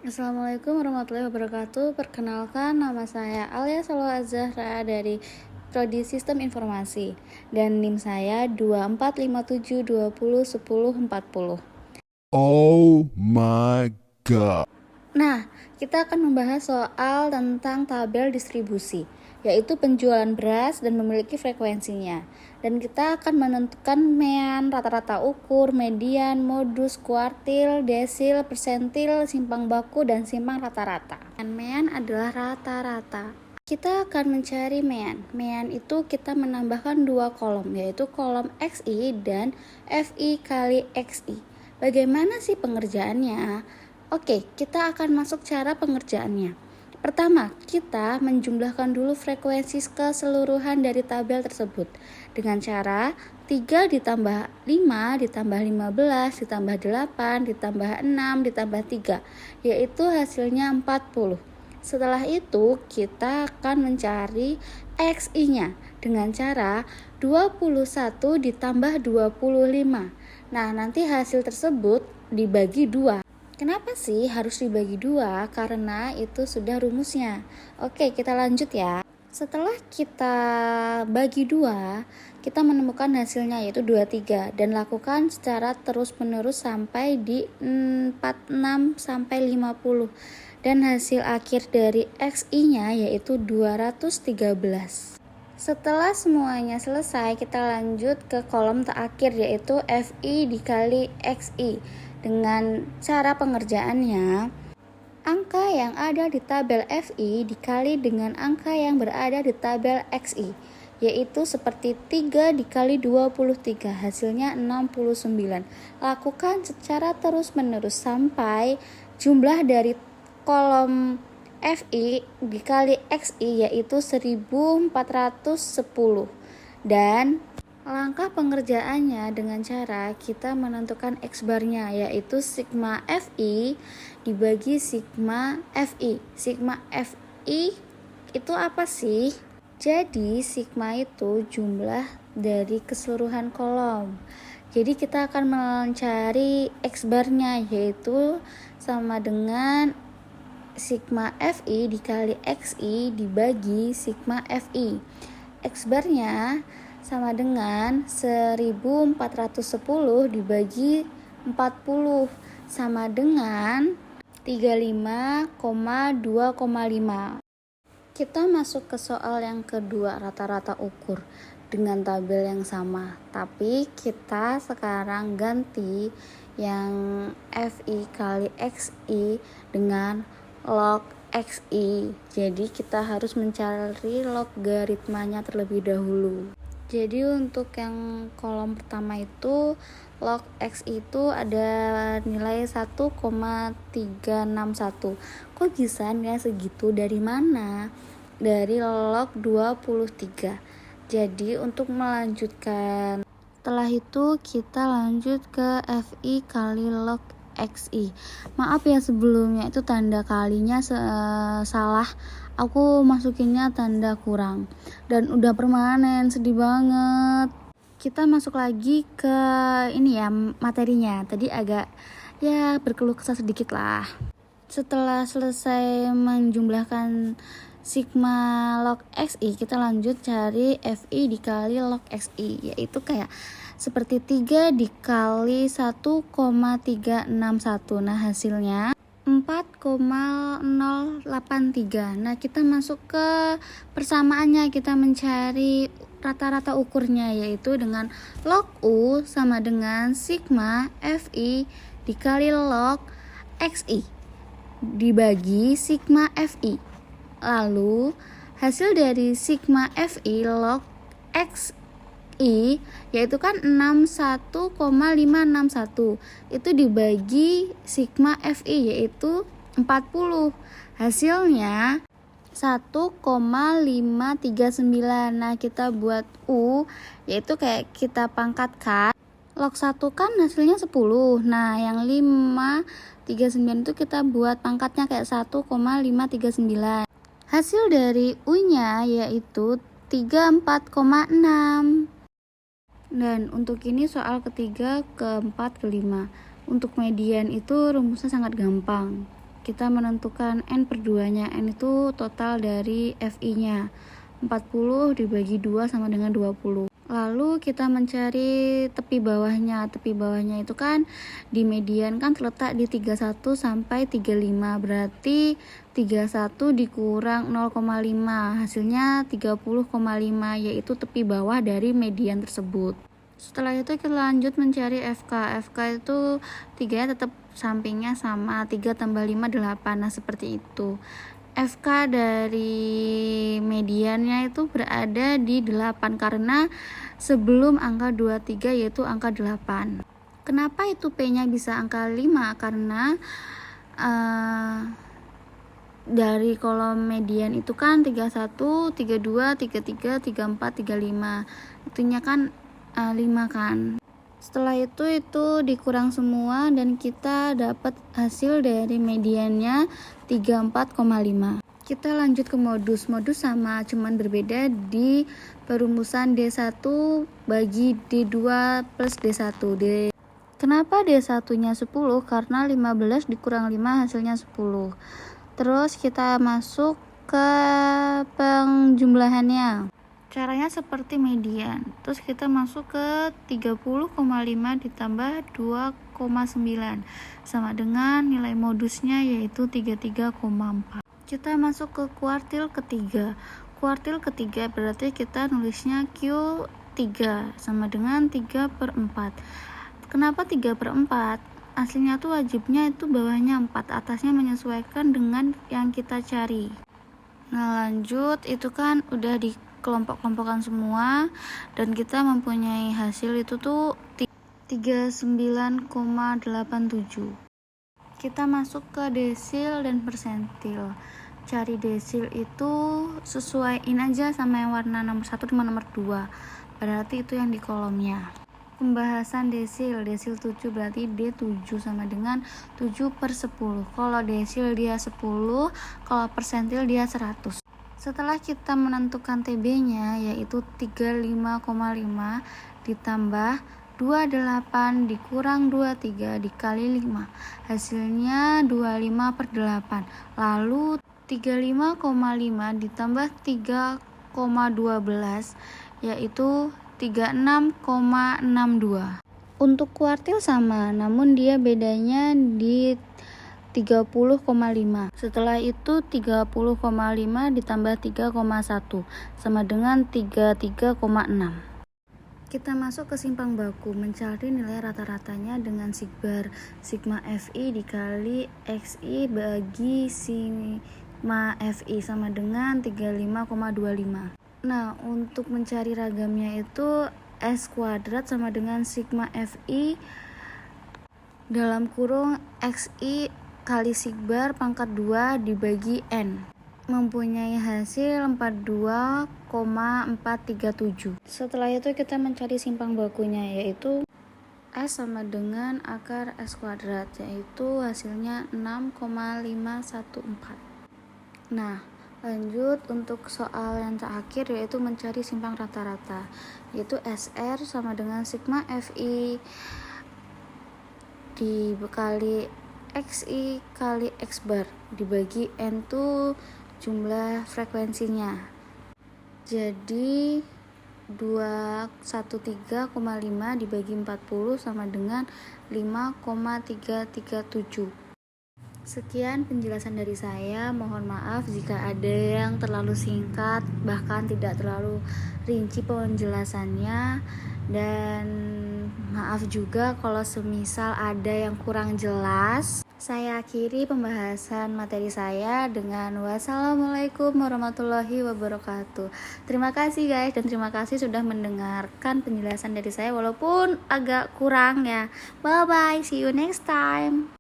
Assalamualaikum warahmatullahi wabarakatuh. Perkenalkan, nama saya Alia Salwa Azahra dari Prodi Sistem Informasi dan NIM saya 2457201040. Oh my god. Nah, kita akan membahas soal tentang tabel distribusi, yaitu penjualan beras dan memiliki frekuensinya. Dan kita akan menentukan mean, rata-rata ukur, median, modus, kuartil, desil, persentil, simpang baku, dan simpang rata-rata. Mean adalah rata-rata. Kita akan mencari mean. Mean itu kita menambahkan dua kolom, yaitu kolom XI dan FI kali XI. Bagaimana sih pengerjaannya? Oke, kita akan masuk cara pengerjaannya. Pertama, kita menjumlahkan dulu frekuensi keseluruhan dari tabel tersebut dengan cara 3 ditambah 5 ditambah 15 ditambah 8 ditambah 6 ditambah 3, yaitu hasilnya 40. Setelah itu, kita akan mencari XI-nya dengan cara 21 ditambah 25. Nah, nanti hasil tersebut dibagi 2. Kenapa sih harus dibagi 2? Karena itu sudah rumusnya. Oke, kita lanjut ya. Setelah kita bagi 2, kita menemukan hasilnya yaitu 23 dan lakukan secara terus-menerus sampai di 46 sampai 50. Dan hasil akhir dari XI-nya yaitu 213. Setelah semuanya selesai, kita lanjut ke kolom terakhir yaitu FI dikali XI. Dengan cara pengerjaannya, angka yang ada di tabel FI dikali dengan angka yang berada di tabel XI, yaitu seperti 3 dikali 23, hasilnya 69. Lakukan secara terus-menerus sampai jumlah dari kolom FI dikali XI yaitu 1410. Dan langkah pengerjaannya dengan cara kita menentukan X-barnya yaitu sigma FI dibagi sigma FI. Sigma FI itu apa sih? Jadi sigma itu jumlah dari keseluruhan kolom. Jadi kita akan mencari X-barnya yaitu sama dengan sigma FI dikali XI dibagi sigma FI. X-barnya sama dengan 1410 dibagi 40 sama dengan 35,2,5. Kita masuk ke soal yang kedua, rata-rata ukur dengan tabel yang sama, tapi kita sekarang ganti yang FI kali XI dengan log XI. Jadi kita harus mencari logaritmanya terlebih dahulu. Jadi untuk yang kolom pertama itu log X itu ada nilai 1,361. Kok bisa nilai segitu? Dari mana? Dari log 23. Jadi untuk melanjutkan, setelah itu kita lanjut ke FI kali log XI. Maaf ya sebelumnya itu tanda kalinya salah. Aku masukinnya tanda kurang dan udah permanen, sedih banget. Kita masuk lagi ke ini ya materinya. Tadi agak ya berkeluh kesah sedikit lah. Setelah selesai menjumlahkan sigma log XI, kita lanjut cari FI dikali log XI, yaitu kayak seperti 3 dikali 1,361. Nah hasilnya 4,083. Nah kita masuk ke persamaannya, kita mencari rata-rata ukurnya yaitu dengan log U sama dengan sigma FI dikali log XI dibagi sigma FI. Lalu hasil dari sigma FI log XI yaitu kan 61,561 itu dibagi sigma FI yaitu 40. Hasilnya 1,539. Nah kita buat U yaitu kayak kita pangkatkan log 1 kan hasilnya 10. Nah yang 539 itu kita buat pangkatnya kayak 1,539. Hasil dari U nya yaitu 34,6. Dan untuk ini soal ketiga, keempat, kelima. Untuk median itu rumusnya sangat gampang. kita menentukan N per 2 nya. N itu total dari FI nya, 40 dibagi 2 sama dengan 20. Lalu kita mencari tepi bawahnya. Tepi bawahnya itu kan di median kan terletak di 31 sampai 35. Berarti 31 dikurang 0,5 hasilnya 30,5, yaitu tepi bawah dari median tersebut. Setelah itu kita lanjut mencari FK. FK itu 3 tetap sampingnya sama, 3 tambah 5 8. Nah seperti itu. FK dari mediannya itu berada di 8 karena sebelum angka 23 yaitu angka 8. Kenapa itu P-nya bisa angka 5? Karena dari kolom median itu kan 31, 32, 33, 34, 35. Itunya kan 5 kan. Setelah itu dikurang semua dan kita dapat hasil dari mediannya 34,5. Kita lanjut ke modus. Modus sama, cuman berbeda di perumusan D1 bagi D2 plus D1. Kenapa D1-nya 10? Karena 15 dikurang 5 hasilnya 10. Terus kita masuk ke penjumlahannya. Caranya seperti median. Terus kita masuk ke 30,5 ditambah 2,9 sama dengan nilai modusnya yaitu 33,4. Kita masuk ke kuartil ketiga. Kuartil ketiga berarti kita nulisnya Q3 sama dengan 3/4. Kenapa 3/4? Aslinya tuh wajibnya itu bawahnya 4, atasnya menyesuaikan dengan yang kita cari. Nah lanjut, itu kan udah di kelompok-kelompokan semua dan kita mempunyai hasil itu tuh 39,87. Kita masuk ke desil dan persentil. Cari desil itu sesuaiin aja sama yang warna nomor 1 sama nomor 2, berarti itu yang di kolomnya. Pembahasan desil 7 berarti D7 sama dengan 7/10. Kalau desil dia 10, kalau persentil dia 100. Setelah kita menentukan TB-nya yaitu 35,5 ditambah 28 dikurang 23 dikali 5, hasilnya 25/8. Lalu 35,5 ditambah 3,12 yaitu 36,62. Untuk kuartil sama, namun dia bedanya di 30,5. Setelah itu 30,5 ditambah 3,1 sama dengan 33,6. Kita masuk ke simpang baku, mencari nilai rata-ratanya dengan sigbar. Sigma FI dikali XI bagi sigma FI sama dengan 35,25. Nah, untuk mencari ragamnya itu S kuadrat sama dengan sigma FI dalam kurung XI kali sigbar pangkat 2 dibagi N, mempunyai hasil 42,437. Setelah itu kita mencari simpang bakunya yaitu S sama dengan akar S kuadrat, yaitu hasilnya 6,514. Nah lanjut untuk soal yang terakhir yaitu mencari simpang rata-rata, yaitu SR sama dengan sigma FI dikali XI kali X bar dibagi N itu jumlah frekuensinya. Jadi 213,5 dibagi 40 sama dengan 5,337. Sekian penjelasan dari saya. Mohon maaf jika ada yang terlalu singkat, bahkan tidak terlalu rinci penjelasannya. Dan maaf juga kalau semisal ada yang kurang jelas. Saya akhiri pembahasan materi saya dengan wassalamualaikum warahmatullahi wabarakatuh. Terima kasih guys, dan terima kasih sudah mendengarkan penjelasan dari saya walaupun agak kurang ya. Bye bye, see you next time.